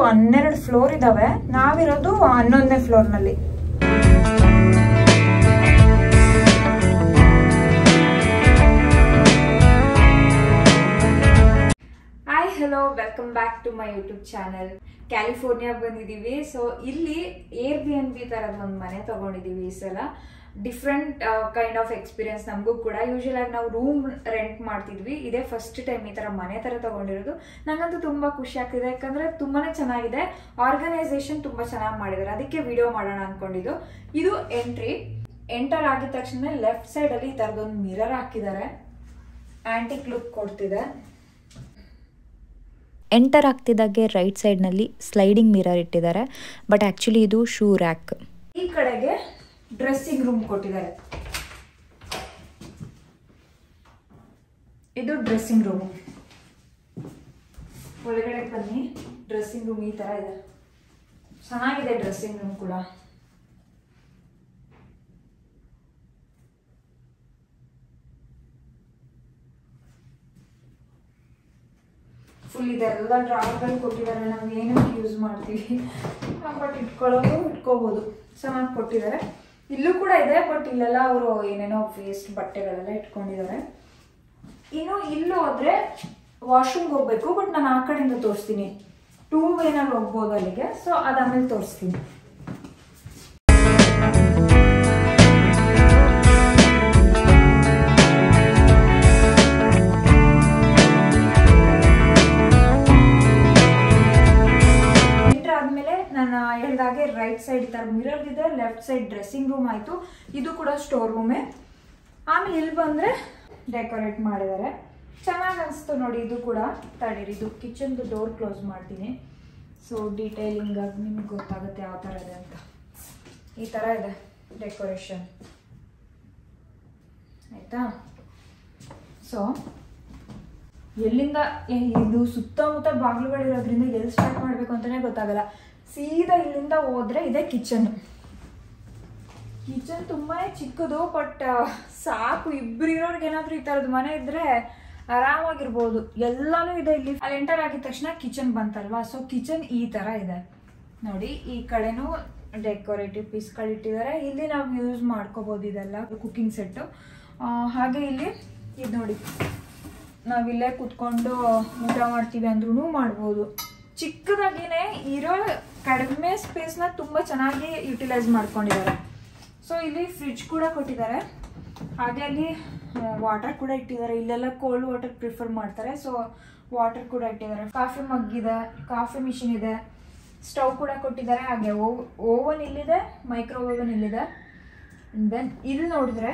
12 floor ಇದಾವೆ. ನಾವಿರೋದು 11ನೇ ಫ್ಲೋರ್ನಲ್ಲಿ. Hi hello, welcome back to my YouTube channel. California ಬಂದಿದ್ದೀವಿ. ಸೊ ಇಲ್ಲಿ Airbnb ಥರದ ಒಂದು ಮನೆ ತಗೊಂಡಿದ್ದೀವಿ. ಈ ಸಲ ಡಿಫ್ರೆಂಟ್ ಕೈಂಡ್ ಆಫ್ ಎಕ್ಸ್ಪೀರಿಯನ್ಸ್ ನಮಗೂ ಕೂಡ. ಯೂಶುವಲ್ ಆಗಿ ನಾವು ರೂಮ್ ರೆಂಟ್ ಮಾಡ್ತಿದ್ವಿ, ಇದೇ ಫಸ್ಟ್ ಟೈಮ್ ಈ ಥರ ಮನೆ ಥರ ತಗೊಂಡಿರೋದು. ನಂಗಂತೂ ತುಂಬ ಖುಷಿ ಆಗ್ತಿದೆ, ಯಾಕಂದರೆ ತುಂಬಾ ಚೆನ್ನಾಗಿದೆ. ಆರ್ಗನೈಸೇಷನ್ ತುಂಬ ಚೆನ್ನಾಗಿ ಮಾಡಿದ್ದಾರೆ, ಅದಕ್ಕೆ ವಿಡಿಯೋ ಮಾಡೋಣ ಅಂದ್ಕೊಂಡಿದ್ದು. ಇದು ಎಂಟರ್ ಆಗಿದ ತಕ್ಷಣ ಲೆಫ್ಟ್ ಸೈಡಲ್ಲಿ ಈ ಥರದೊಂದು ಮಿರರ್ ಹಾಕಿದ್ದಾರೆ, ಆ್ಯಂಟಿಕ್ ಲುಕ್ ಕೊಡ್ತಿದೆ. ಎಂಟರ್ ಆಗ್ತಿದ್ದಾಗೆ ರೈಟ್ ಸೈಡ್ನಲ್ಲಿ ಸ್ಲೈಡಿಂಗ್ ಮಿರರ್ ಇಟ್ಟಿದ್ದಾರೆ, ಬಟ್ ಆ್ಯಕ್ಚುಲಿ ಇದು ಶೂ ರ್ಯಾಕ್. ಈ ಕಡೆಗೆ ಡ್ರೆಸ್ಸಿಂಗ್ ರೂಮ್ ಕೊಟ್ಟಿದ್ದಾರೆ. ಇದು ಡ್ರೆಸ್ಸಿಂಗ್ ರೂಮ್. ಒಳಗಡೆ ಬನ್ನಿ. ಡ್ರೆಸ್ಸಿಂಗ್ ರೂಮ್ ಈ ತರ ಇದೆ, ಚೆನ್ನಾಗಿದೆ ಡ್ರೆಸ್ಸಿಂಗ್ ರೂಮ್ ಕೂಡ. ಫುಲ್ ಇದೆಲ್ಲ ಡ್ರಾರ್ಗಳು ಕೊಟ್ಟಿದ್ದಾರೆ, ನಾವು ಏನಕ್ಕೆ ಯೂಸ್ ಮಾಡ್ತೀವಿ ಬಟ್ ಇಟ್ಕೋಬಹುದು. ಚೆನ್ನಾಗಿ ಕೊಟ್ಟಿದ್ದಾರೆ. ಇಲ್ಲೂ ಕೂಡ ಇದೆ, ಬಟ್ ಇಲ್ಲೆಲ್ಲ ಅವರು ಏನೇನೋ ವೇಸ್ಟ್ ಬಟ್ಟೆಗಳೆಲ್ಲ ಇಟ್ಕೊಂಡಿದ್ದಾರೆ. ಇನ್ನು ಇಲ್ಲೂ ಹೋದ್ರೆ ವಾಶ್ರೂಮ್ಗೆ ಹೋಗ್ಬೇಕು, ಬಟ್ ನಾನು ಆ ಕಡೆಯಿಂದ ತೋರಿಸ್ತೀನಿ. 2 ವೇನಲ್ಲಿ ಹೋಗ್ಬೋದು ಅಲ್ಲಿಗೆ, ಸೊ ಅದಾದ್ಮೇಲೆ ತೋರಿಸ್ತೀನಿ. ನಾನು ಹೇಳಿದಾಗೆ ರೈಟ್ ಸೈಡ್ ಈ ಥರ ಮಿರರ್ ಇದೆ, ಲೆಫ್ಟ್ ಸೈಡ್ ಡ್ರೆಸ್ಸಿಂಗ್ ರೂಮ್ ಆಯಿತು. ಇದು ಕೂಡ ಸ್ಟೋರ್ ರೂಮೇ. ಆಮೇಲೆ ಇಲ್ಲಿ ಬಂದರೆ ಡೆಕೋರೇಟ್ ಮಾಡಿದ್ದಾರೆ, ಚೆನ್ನಾಗಿ ಅನಿಸ್ತು ನೋಡಿ. ಇದು ಕೂಡ ತಡೀರಿ, ಇದು ಕಿಚನ್ದು ಡೋರ್ ಕ್ಲೋಸ್ ಮಾಡ್ತೀನಿ. ಸೊ ಡೀಟೇಲಿಂಗ್ ಆಗಿ ನಿಮ್ಗೆ ಗೊತ್ತಾಗುತ್ತೆ ಯಾವ ಥರ ಇದೆ ಅಂತ. ಈ ಥರ ಇದೆ ಡೆಕೋರೇಷನ್, ಆಯಿತಾ. ಸೊ ಎಲ್ಲಿಂದ ಇದು ಸುತ್ತಮುತ್ತ ಬಾಗಿಲುಗಳಿರೋದ್ರಿಂದ ಎಲ್ಲಿ ಸ್ಟಾರ್ಟ್ ಮಾಡಬೇಕು ಅಂತಲೇ ಗೊತ್ತಾಗಲ್ಲ. ಸೀದಾ ಇಲ್ಲಿಂದ ಹೋದ್ರೆ ಇದೆ ಕಿಚನ್. ಕಿಚನ್ ತುಂಬಾ ಚಿಕ್ಕದು, ಬಟ್ ಸಾಕು. ಇಬ್ರು ಇರೋರ್ಗೆ ಏನಾದರೂ ಈ ಥರದ್ದು ಮನೆ ಇದ್ರೆ ಆರಾಮಾಗಿರ್ಬೋದು. ಎಲ್ಲಾನು ಇದೆ ಇಲ್ಲಿ. ಅಲ್ಲಿ ಎಂಟರ್ ಆಗಿದ ತಕ್ಷಣ ಕಿಚನ್ ಬಂತಲ್ವಾ, ಸೊ ಕಿಚನ್ ಈ ಥರ ಇದೆ ನೋಡಿ. ಈ ಕಡೆನೂ ಡೆಕೋರೇಟಿವ್ ಪೀಸ್ಗಳು ಇಟ್ಟಿದ್ದಾರೆ. ಇಲ್ಲಿ ನಾವು ಯೂಸ್ ಮಾಡ್ಕೋಬೋದು ಇದೆಲ್ಲ ಕುಕ್ಕಿಂಗ್ ಸೆಟ್ಟು. ಹಾಗೆ ಇಲ್ಲಿ ಇದು ನೋಡಿ, ನಾವಿಲ್ಲೇ ಕೂತ್ಕೊಂಡು ಊಟ ಮಾಡ್ತೀವಿ ಅಂದ್ರೂ ಮಾಡ್ಬೋದು. ಚಿಕ್ಕದಾಗಿನೇ ಇರೋ ಕಡಿಮೆ ಸ್ಪೇಸ್ನ ತುಂಬ ಚೆನ್ನಾಗಿ ಯುಟಿಲೈಸ್ ಮಾಡ್ಕೊಂಡಿದ್ದಾರೆ. ಸೊ ಇಲ್ಲಿ ಫ್ರಿಡ್ಜ್ ಕೂಡ ಕೊಟ್ಟಿದ್ದಾರೆ, ಹಾಗೆ ಅಲ್ಲಿ ವಾಟರ್ ಕೂಡ ಇಟ್ಟಿದ್ದಾರೆ. ಇಲ್ಲೆಲ್ಲ ಕೋಲ್ಡ್ ವಾಟರ್ ಪ್ರಿಫರ್ ಮಾಡ್ತಾರೆ, ಸೊ ವಾಟರ್ ಕೂಡ ಇಟ್ಟಿದ್ದಾರೆ. ಕಾಫಿ ಮಗ್ ಇದೆ, ಕಾಫಿ ಮಿಷಿನ್ ಇದೆ, ಸ್ಟವ್ ಕೂಡ ಕೊಟ್ಟಿದ್ದಾರೆ. ಹಾಗೆ ಓವನ್ ಇಲ್ಲಿದೆ, ಮೈಕ್ರೋ ಓವನ್ ಇಲ್ಲಿದೆ. ದೆನ್ ಇಲ್ಲಿ ನೋಡಿದ್ರೆ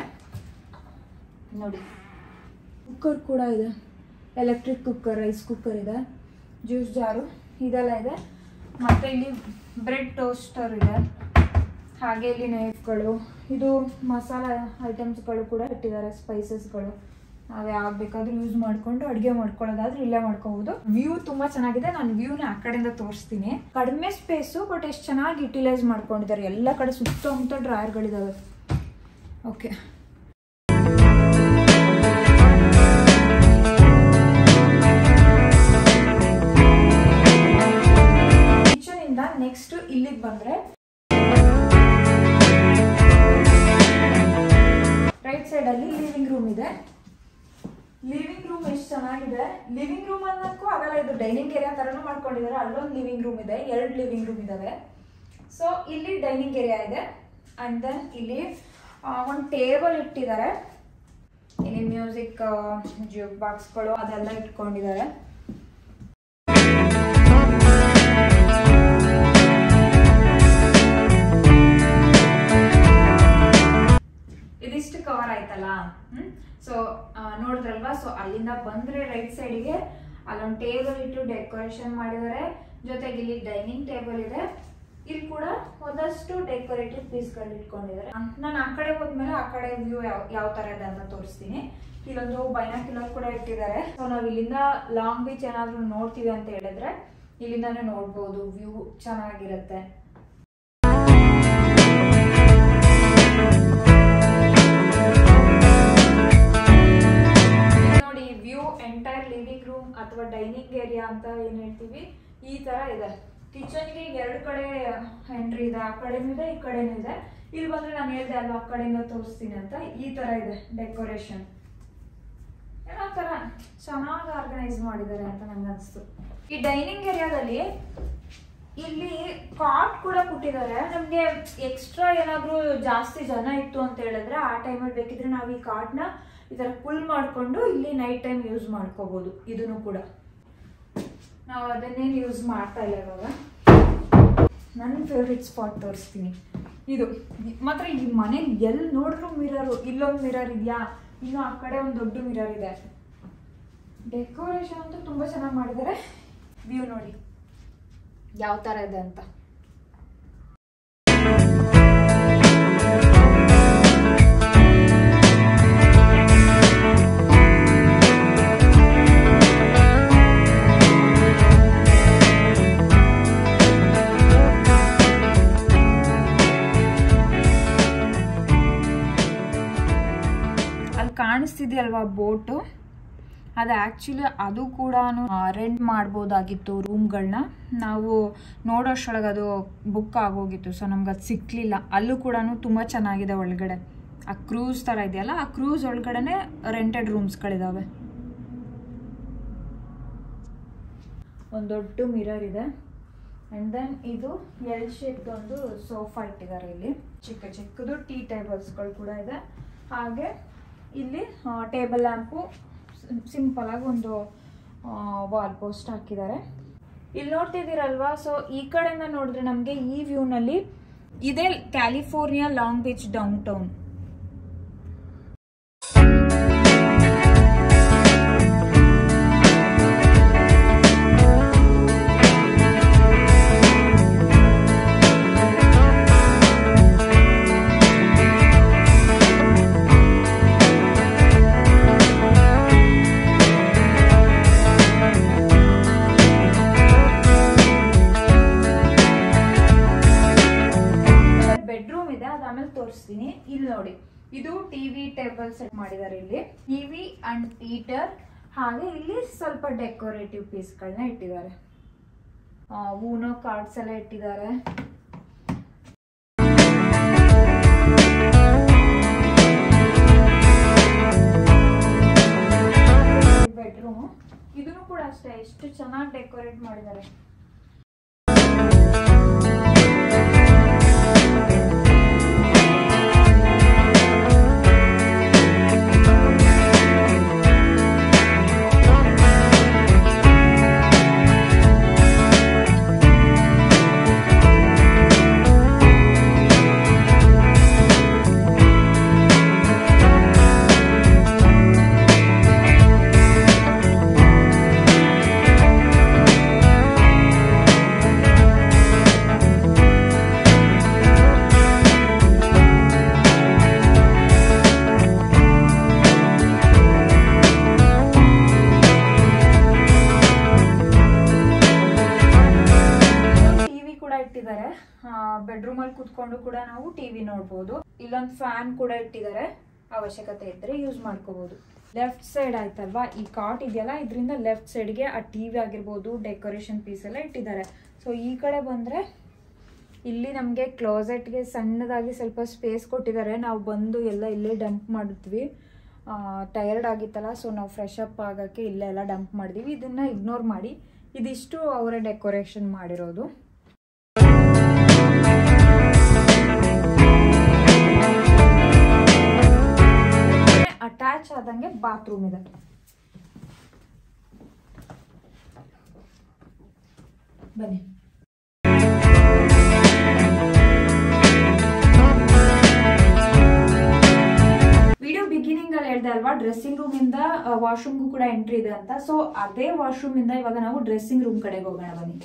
ನೋಡಿ, ಕುಕ್ಕರ್ ಕೂಡ ಇದೆ, ಎಲೆಕ್ಟ್ರಿಕ್ ಕುಕ್ಕರ್, ರೈಸ್ ಕುಕ್ಕರ್ ಇದೆ, ಜ್ಯೂಸ್ ಜಾರು ಇದೆಲ್ಲ ಇದೆ. ಮತ್ತು ಇಲ್ಲಿ ಬ್ರೆಡ್ ಟೋಸ್ಟರ್ ಇದೆ. ಹಾಗೆ ಇಲ್ಲಿ ನೈಫ್ಗಳು, ಇದು ಮಸಾಲ ಐಟಮ್ಸ್ಗಳು ಕೂಡ ಇಟ್ಟಿದ್ದಾರೆ, ಸ್ಪೈಸಸ್ಗಳು. ನಾವು ಯಾವ್ದು ಬೇಕಾದ್ರೂ ಯೂಸ್ ಮಾಡಿಕೊಂಡು ಅಡುಗೆ ಮಾಡ್ಕೊಳ್ಳೋದಾದ್ರೆ ಇಲ್ಲೇ ಮಾಡ್ಕೋಬಹುದು. ವ್ಯೂ ತುಂಬ ಚೆನ್ನಾಗಿದೆ. ನಾನು ವ್ಯೂನ ಆ ಕಡೆಯಿಂದ ತೋರಿಸ್ತೀನಿ. ಕಡಿಮೆ ಸ್ಪೇಸು, ಬಟ್ ಎಷ್ಟು ಚೆನ್ನಾಗಿ ಯುಟಿಲೈಸ್ ಮಾಡ್ಕೊಂಡಿದ್ದಾರೆ. ಎಲ್ಲ ಕಡೆ ಸುತ್ತಮುತ್ತ ಡ್ರಾಯರ್ಗಳಿದ್ದಾವೆ. ಓಕೆ, ನೆಕ್ಸ್ಟ್ ಇಲ್ಲಿಗೆ ಬಂದ್ರೆ ರೈಟ್ ಸೈಡ್ ಅಲ್ಲಿ ಲಿವಿಂಗ್ ರೂಮ್ ಇದೆ. ಲಿವಿಂಗ್ ರೂಮ್ ಎಷ್ಟು ಚೆನ್ನಾಗಿದೆ. ಲಿವಿಂಗ್ ರೂಮ್ ಅನ್ನೋಕ್ಕೂ ಆಗಲ್ಲ, ಇದು ಡೈನಿಂಗ್ ಏರಿಯಾ ತರನು ಮಾಡ್ಕೊಂಡಿದ್ದಾರೆ. ಅಲ್ಲೊಂದು ಲಿವಿಂಗ್ ರೂಮ್ ಇದೆ, 2 ಲಿವಿಂಗ್ ರೂಮ್ ಇದಾವೆ. ಸೊ ಇಲ್ಲಿ ಡೈನಿಂಗ್ ಏರಿಯಾ ಇದೆ. ಅಂಡ್ ದೆನ್ ಇಲ್ಲಿ ಒಂದು ಟೇಬಲ್ ಇಟ್ಟಿದ್ದಾರೆ. ಇಲ್ಲಿ ಮ್ಯೂಸಿಕ್ ಜ್ಯೂಕ್ ಬಾಕ್ಸ್ಗಳು ಅದೆಲ್ಲ ಇಟ್ಕೊಂಡಿದ್ದಾರೆ. ಇದಿಷ್ಟು ಕವರ್ ಆಯ್ತಲ್ಲ. ಸೊ ನೋಡಿದ್ರಲ್ವಾ. ಸೊ ಅಲ್ಲಿಂದ ಬಂದ್ರೆ ರೈಟ್ ಸೈಡ್ಗೆ ಅಲ್ಲೊಂದು ಟೇಬಲ್ ಇಟ್ಟು ಡೆಕೋರೇಷನ್ ಮಾಡಿದ್ದಾರೆ. ಜೊತೆಗೆ ಇಲ್ಲಿ ಡೈನಿಂಗ್ ಟೇಬಲ್ ಇದೆ. ಇಲ್ಲಿ ಕೂಡ ಒಂದಷ್ಟು ಡೆಕೋರೇಟಿವ್ ಪೀಸ್ಗಳು ಇಟ್ಕೊಂಡಿದ್ದಾರೆ. ನಾನು ಆ ಕಡೆ ಹೋದ್ಮೇಲೆ ಆ ಕಡೆ ವ್ಯೂ ಯಾವ ತರ ಇದೆ ಅಂತ ತೋರಿಸ್ತೀನಿ. ಇಲ್ಲೊಂದು ಬೈನಾಕ್ಯುಲರ್ ಕೂಡ ಇಟ್ಟಿದ್ದಾರೆ. ಸೊ ನಾವು ಇಲ್ಲಿಂದ ಲಾಂಗ್ ಬೀಚ್ ಏನಾದ್ರು ನೋಡ್ತೀವಿ ಅಂತ ಹೇಳಿದ್ರೆ ಇಲ್ಲಿಂದಾನೇ ನೋಡ್ಬೋದು. ವ್ಯೂ ಚೆನ್ನಾಗಿರುತ್ತೆ. ನೋಡಿ, ವ್ಯೂ ಎಂಟೈರ್ ಲಿವಿಂಗ್ ರೂಮ್ ಅಥವಾ ಡೈನಿಂಗ್ ಏರಿಯಾ ಅಂತ ಏನ್ ಹೇಳ್ತೀವಿ, ಈ ತರ ಇದೆ. ಕಿಚನ್ಗೆ 2 ಕಡೆ ಎಂಟ್ರಿ ಇದೆ, ಆ ಕಡೆನೂ ಇದೆ ಈ ಕಡೆನೂ ಇದೆ. ಇಲ್ಲಿ ಬಂದ್ರೆ ನಾನು ಹೇಳ್ದೆ ಅಲ್ವಾ ಆ ಕಡೆಯಿಂದ ತೋರಿಸ್ತೀನಿ ಅಂತ. ಈ ತರ ಇದೆ ಡೆಕೋರೇಷನ್, ಏನೋ ತರ ಚೆನ್ನಾಗಿ ಆರ್ಗನೈಸ್ ಮಾಡಿದ್ದಾರೆ ಅಂತ ನಂಗೆ ಅನಿಸ್ತು. ಈ ಡೈನಿಂಗ್ ಏರಿಯಾದಲ್ಲಿ ಇಲ್ಲಿ ಕಾಟ್ ಕೂಡ ಕೊಟ್ಟಿದ್ದಾರೆ. ನಮ್ಗೆ ಎಕ್ಸ್ಟ್ರಾ ಏನಾದ್ರು ಜಾಸ್ತಿ ಜನ ಇತ್ತು ಅಂತ ಹೇಳಿದ್ರೆ ಆ ಟೈಮಲ್ಲಿ ಬೇಕಿದ್ರೆ ನಾವು ಈ ಕಾಟ್ನ ಈ ತರ ಫುಲ್ ಮಾಡ್ಕೊಂಡು ಇಲ್ಲಿ ನೈಟ್ ಟೈಮ್ ಯೂಸ್ ಮಾಡ್ಕೋಬಹುದು. ಇದನ್ನು ಕೂಡ ನಾವು ಅದನ್ನೇನು ಯೂಸ್ ಮಾಡ್ತಾ ಇಲ್ಲ ಇವಾಗ. ನನ್ನ ಫೇವ್ರೆಟ್ ಸ್ಪಾಟ್ ತೋರಿಸ್ತೀನಿ. ಇದು ಮಾತ್ರ ಈ ಮನೇಲಿ ಎಲ್ಲಿ ನೋಡಿದ್ರು ಮಿರರು. ಇಲ್ಲೊಂದು ಮಿರರ್ ಇದೆಯಾ, ಇನ್ನು ಆ ಕಡೆ ಒಂದು ದೊಡ್ಡ ಮಿರರ್ ಇದೆ. ಡೆಕೋರೇಷನ್ ಅಂತೂ ತುಂಬಾ ಚೆನ್ನಾಗಿ ಮಾಡಿದ್ದಾರೆ. ವ್ಯೂ ನೋಡಿ ಯಾವ ತರ ಇದೆ ಅಂತ. ಅಲ್ಲಿ ಕಾಣಿಸ್ತಿದೆಯಲ್ವಾ ಬೋಟು, ಅದು ಆ್ಯಕ್ಚುಲಿ ಅದು ಕೂಡ ರೆಂಟ್ ಮಾಡ್ಬೋದಾಗಿತ್ತು ರೂಮ್ಗಳನ್ನ. ನಾವು ನೋಡೋಷ್ಟೊಳಗೆ ಅದು ಬುಕ್ ಆಗೋಗಿತ್ತು, ಸೊ ನಮ್ಗೆ ಅದು ಸಿಕ್ಕಲಿಲ್ಲ. ಅಲ್ಲೂ ಕೂಡ ತುಂಬ ಚೆನ್ನಾಗಿದೆ ಒಳಗಡೆ. ಆ ಕ್ರೂಸ್ ಥರ ಇದೆಯಲ್ಲ, ಆ ಕ್ರೂಸ್ ಒಳಗಡೆ ರೆಂಟೆಡ್ ರೂಮ್ಸ್ಗಳಿದ್ದಾವೆ. ಒಂದು ದೊಡ್ಡ ಮಿರರ್ ಇದೆ. ಆ್ಯಂಡ್ ದೆನ್ ಇದು ಎಲ್ ಶೇಪ್ದು ಒಂದು ಸೋಫಾ ಇಟ್ಟಿದ್ದಾರೆ. ಇಲ್ಲಿ ಚಿಕ್ಕ ಚಿಕ್ಕದು ಟೀ ಟೇಬಲ್ಸ್ಗಳು ಕೂಡ ಇದೆ. ಹಾಗೆ ಇಲ್ಲಿ ಟೇಬಲ್ ಲ್ಯಾಂಪು, ಸಿಂಪಲ್ ಆಗಿ ಒಂದು ವಾಲ್ ಪೋಸ್ಟ್ ಹಾಕಿದ್ದಾರೆ. ಇಲ್ಲಿ ನೋಡ್ತಿದ್ದೀರಲ್ವಾ, ಸೊ ಈ ಕಡೆಯಿಂದ ನೋಡಿದ್ರೆ ನಮಗೆ ಈ ವ್ಯೂನಲ್ಲಿ ಇದೆ California long beach down town. ತೋರಿಸ್ತೀನಿ. ಇಲ್ಲಿ ನೋಡಿ, ಇದು ಟಿವಿ ಟೇಬಲ್ ಸೆಟ್ ಮಾಡಿದ್ದಾರೆ. ಇಲ್ಲಿ ಟಿವಿ ಅಂಡ್ ಹೀಟರ್, ಹಾಗೆ ಇಲ್ಲಿ ಸ್ವಲ್ಪ ಡೆಕೋರೇಟಿವ್ ಪೀಸ್ಗಳನ್ನ ಇಟ್ಟಿದ್ದಾರೆ. ಊನೋ ಕಾರ್ಡ್ಸ್ ಎಲ್ಲ ಇಟ್ಟಿದ್ದಾರೆ. ಬೆಡ್ರೂಮ್, ಇದನ್ನು ಕೂಡ ಅಷ್ಟೇ ಎಷ್ಟು ಚೆನ್ನಾಗಿ ಡೆಕೋರೇಟ್ ಮಾಡಿದ್ದಾರೆ. ಇಟ್ಟಿದ್ದಾರೆ. ಬೆಡ್ರೂಮ್ ಅಲ್ಲಿ ಕುತ್ಕೊಂಡು ಕೂಡ ನಾವು ಟಿವಿ ನೋಡಬಹುದು. ಇಲ್ಲೊಂದು ಫ್ಯಾನ್ ಕೂಡ ಇಟ್ಟಿದ್ದಾರೆ, ಅವಶ್ಯಕತೆ ಇದ್ರೆ ಯೂಸ್ ಮಾಡ್ಕೋಬಹುದು. ಲೆಫ್ಟ್ ಸೈಡ್ ಆಯ್ತಲ್ವಾ, ಈ ಕಾಟ್ ಇದೆಯಲ್ಲ, ಇದರಿಂದ ಲೆಫ್ಟ್ ಸೈಡ್ಗೆ ಆ ಟಿವಿ ಆಗಿರ್ಬೋದು, ಡೆಕೋರೇಷನ್ ಪೀಸ್ ಎಲ್ಲ ಇಟ್ಟಿದ್ದಾರೆ. ಸೊ ಈ ಕಡೆ ಬಂದ್ರೆ ಇಲ್ಲಿ ನಮಗೆ ಕ್ಲೋಸೆಟ್ಗೆ ಸಣ್ಣದಾಗಿ ಸ್ವಲ್ಪ ಸ್ಪೇಸ್ ಕೊಟ್ಟಿದ್ದಾರೆ. ನಾವು ಬಂದು ಎಲ್ಲ ಇಲ್ಲೇ ಡಂಪ್ ಮಾಡಿದ್ವಿ. ಟಯರ್ಡ್ ಆಗಿತ್ತಲ್ಲ, ಸೊ ನಾವು ಫ್ರೆಶ್ ಅಪ್ ಆಗೋಕ್ಕೆ ಇಲ್ಲೇ ಎಲ್ಲ ಡಂಪ್ ಮಾಡಿದ್ವಿ. ಇದನ್ನ ಇಗ್ನೋರ್ ಮಾಡಿ ಇದಿಷ್ಟು ಅವರೇ ಡೆಕೋರೇಷನ್ ಮಾಡಿರೋದು. ಅಟ್ಯಾಚ್ ಆದಂಗೆ ಬಾತ್ರೂಮ್ ಇದೆ. ಬನ್ನಿ. ವಿಡಿಯೋ ಬಿಗಿನಿಂಗ್ ಅಲ್ಲಿ ಹೇಳ್ದೆ ಅಲ್ವಾ, ಡ್ರೆಸ್ಸಿಂಗ್ ರೂಮ್ ಇಂದ ವಾಶ್ರೂಮ್ಗೂ ಕೂಡ ಎಂಟ್ರಿ ಇದೆ ಅಂತ. ಸೊ ಅದೇ ವಾಶ್ರೂಮ್ ಇಂದ ಇವಾಗ ನಾವು ಡ್ರೆಸ್ಸಿಂಗ್ ರೂಮ್ ಕಡೆಗೆ ಹೋಗೋಣ ಬನ್ನಿ.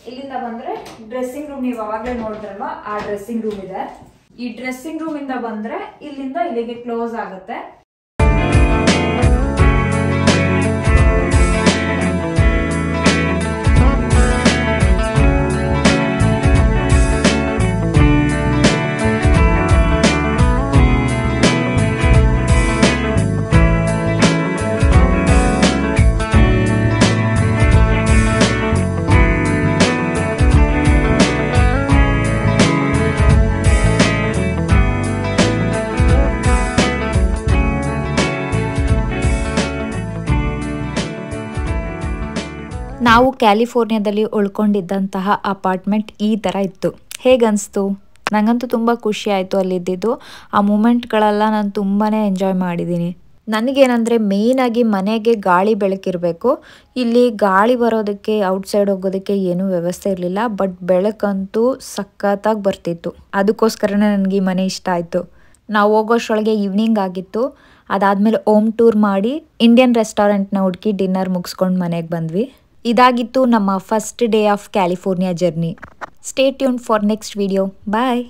ಇಲ್ಲಿಂದ ಬಂದ್ರೆ ಡ್ರೆಸ್ಸಿಂಗ್ ರೂಮ್, ನೀವು ಅವಾಗಲೇ ನೋಡಿದ್ರಲ್ವಾ ಆ ಡ್ರೆಸ್ಸಿಂಗ್ ರೂಮ್ ಇದೆ. ಈ ಡ್ರೆಸ್ಸಿಂಗ್ ರೂಮ್ ಇಂದ ಬಂದ್ರೆ ಇಲ್ಲಿಂದ ಇಲ್ಲಿಗೆ ಕ್ಲೋಸ್ ಆಗುತ್ತೆ. ನಾವು ಕ್ಯಾಲಿಫೋರ್ನಿಯಾದಲ್ಲಿ ಉಳ್ಕೊಂಡಿದ್ದಂತಹ ಅಪಾರ್ಟ್ಮೆಂಟ್ ಈ ಥರ ಇತ್ತು. ಹೇಗನ್ನಿಸ್ತು? ನನಗಂತೂ ತುಂಬ ಖುಷಿ ಆಯಿತು ಅಲ್ಲಿದ್ದಿದ್ದು. ಆ ಮೂಮೆಂಟ್ಗಳೆಲ್ಲ ನಾನು ತುಂಬಾ ಎಂಜಾಯ್ ಮಾಡಿದ್ದೀನಿ. ನನಗೇನಂದರೆ ಮೇಯ್ನಾಗಿ ಮನೆಗೆ ಗಾಳಿ ಬೆಳಕಿರಬೇಕು. ಇಲ್ಲಿ ಗಾಳಿ ಬರೋದಕ್ಕೆ ಔಟ್ಸೈಡ್ ಹೋಗೋದಕ್ಕೆ ಏನೂ ವ್ಯವಸ್ಥೆ ಇರಲಿಲ್ಲ. ಬಟ್ ಬೆಳಕಂತೂ ಸಖತ್ತಾಗಿ ಬರ್ತಿತ್ತು. ಅದಕ್ಕೋಸ್ಕರನೇ ನನಗೆ ಈ ಮನೆ ಇಷ್ಟ ಆಯಿತು. ನಾವು ಹೋಗೋಷ್ಟರೊಳಗೆ ಈವ್ನಿಂಗ್ ಆಗಿತ್ತು. ಅದಾದಮೇಲೆ ಹೋಮ್ ಟೂರ್ ಮಾಡಿ ಇಂಡಿಯನ್ ರೆಸ್ಟೋರೆಂಟ್ನ ಹುಡುಕಿ ಡಿನ್ನರ್ ಮುಗಿಸ್ಕೊಂಡು ಮನೆಗೆ ಬಂದ್ವಿ. ಇದಾಗಿತ್ತು ನಮ್ಮ first day of California journey. Stay tuned for next video. Bye.